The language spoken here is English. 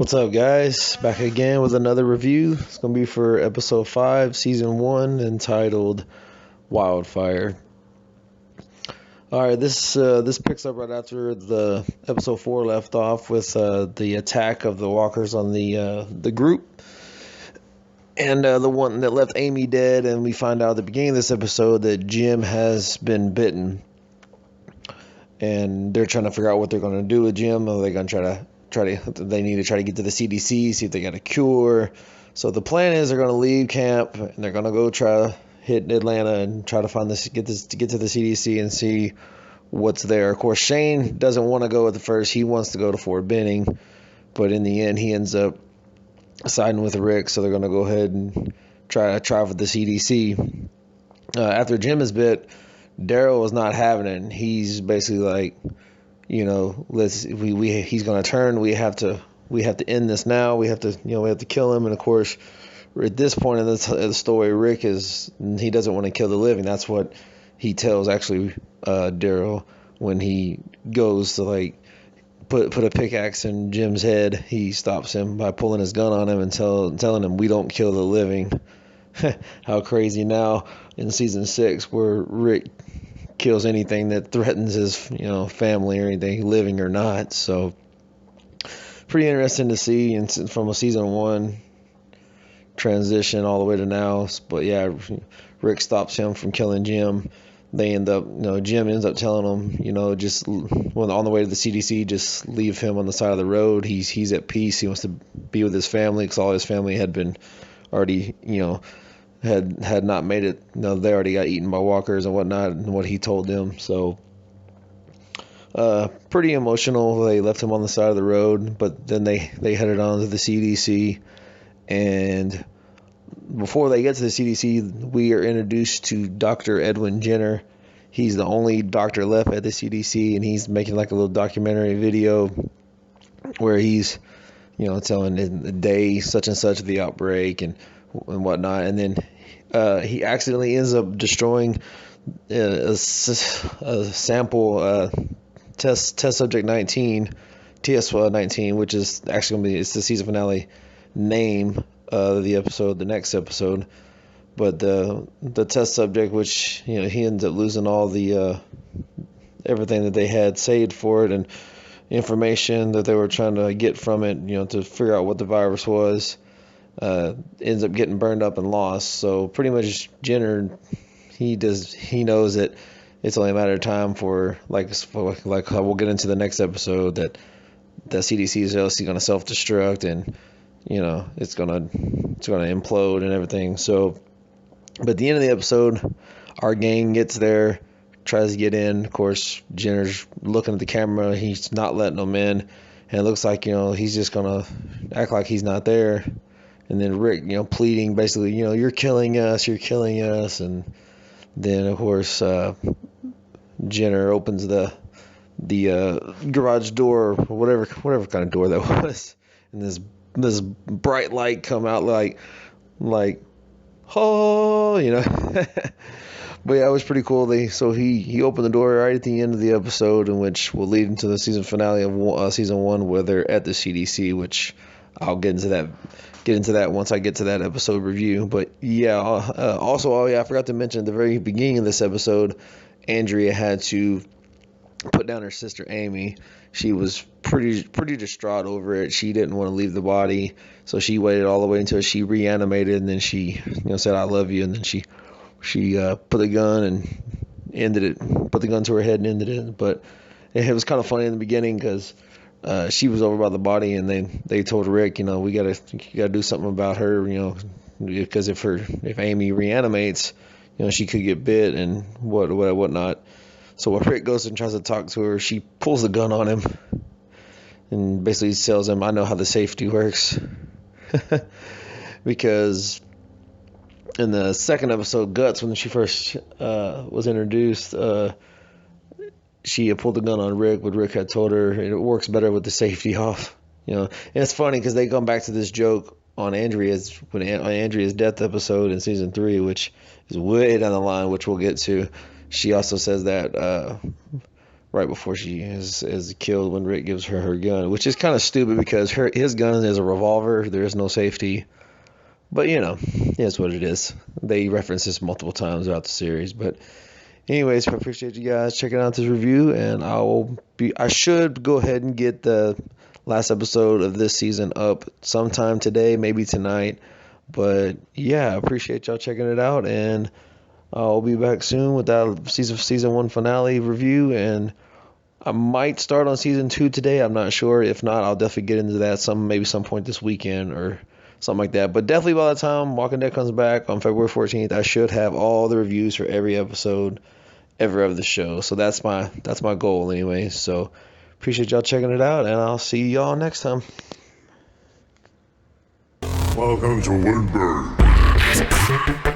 What's up, guys? Back again with another review. It's going to be for episode 5, season 1, entitled Wildfire. Alright, this picks up right after the episode 4 left off with the attack of the walkers on the group. And the one that left Amy dead, and we find out at the beginning of this episode that Jim has been bitten. And they're trying to figure out what they're going to do with Jim. Are they going to they need to try to get to the CDC, see if they got a cure. So the plan is they're going to leave camp and they're going to go try to hit Atlanta and try to get to the CDC and see what's there. Of course, Shane doesn't want to go at the first. He wants to go to Fort Benning, but in the end, he ends up siding with Rick. So they're going to go ahead and try for the CDC. After Jim is bit, Daryl was not having it. He's basically like, he's going to turn. We have to end this now. We have to kill him. And of course, at this point in the story, Rick he doesn't want to kill the living. That's what he tells Daryl when he goes to put a pickaxe in Jim's head. He stops him by pulling his gun on him and telling him, "We don't kill the living." How crazy now in season 6 where Rick kills anything that threatens his family or anything, living or not. So pretty interesting to see, and from a season 1 transition all the way to now. But yeah, Rick stops him from killing Jim. They end up, Jim ends up telling him, just when on the way to the CDC, just leave him on the side of the road. He's at peace. He wants to be with his family because all his family had been already, had not made it. They already got eaten by walkers and whatnot, and what he told them. So pretty emotional. They left him on the side of the road, but then they headed on to the CDC. And before they get to the CDC, we are introduced to Dr. Edwin Jenner. He's the only doctor left at the CDC, and he's making like a little documentary video where he's telling the day such and such of the outbreak and whatnot. And then he accidentally ends up destroying a sample, test subject 19, TS19, which is actually going to be it's the season finale name of the episode, the next episode. But the test subject, which he ends up losing all the everything that they had saved for it and information that they were trying to get from it, to figure out what the virus was. Ends up getting burned up and lost. So pretty much Jenner, he knows that it's only a matter of time for like we'll get into the next episode, that the CDC is also going to self-destruct, and it's gonna implode and everything. So but at the end of the episode, our gang gets there, tries to get in. Of course, Jenner's looking at the camera. He's not letting them in, and it looks like he's just gonna act like he's not there. And then Rick, pleading basically, you're killing us. And then of course, Jenner opens the garage door, or whatever kind of door that was, and this bright light come out like oh, But yeah, it was pretty cool. He opened the door right at the end of the episode, in which will lead into the season finale of season 1, where they're at the CDC, which I'll get into that once I get to that episode review. But yeah, also, I forgot to mention at the very beginning of this episode, Andrea had to put down her sister Amy. She was pretty distraught over it. She didn't want to leave the body, so she waited all the way until she reanimated, and then she said, "I love you," and then she put the gun and ended it. Put the gun to her head and ended it. But it was kind of funny in the beginning because she was over by the body, and they told Rick, you gotta do something about her, because if Amy reanimates, she could get bit and whatnot. So when Rick goes and tries to talk to her, she pulls the gun on him and basically tells him, "I know how the safety works." Because in the second episode, Guts, when she first was introduced, she had pulled the gun on Rick, but Rick had told her it works better with the safety off. And it's funny because they come back to this joke on Andrea's death episode in season 3, which is way down the line, which we'll get to. She also says that right before she is killed when Rick gives her gun, which is kind of stupid because his gun is a revolver. There is no safety. But, it's what it is. They reference this multiple times throughout the series. But anyways, I appreciate you guys checking out this review, and I should go ahead and get the last episode of this season up sometime today, maybe tonight. But yeah, I appreciate y'all checking it out, and I'll be back soon with that season 1 finale review, and I might start on season 2 today. I'm not sure. If not, I'll definitely get into that maybe some point this weekend or something like that. But definitely by the time Walking Dead comes back on February 14th, I should have all the reviews for every episode ever of the show. So that's my goal anyway. So appreciate y'all checking it out, and I'll see y'all next time. Welcome to Wildfire.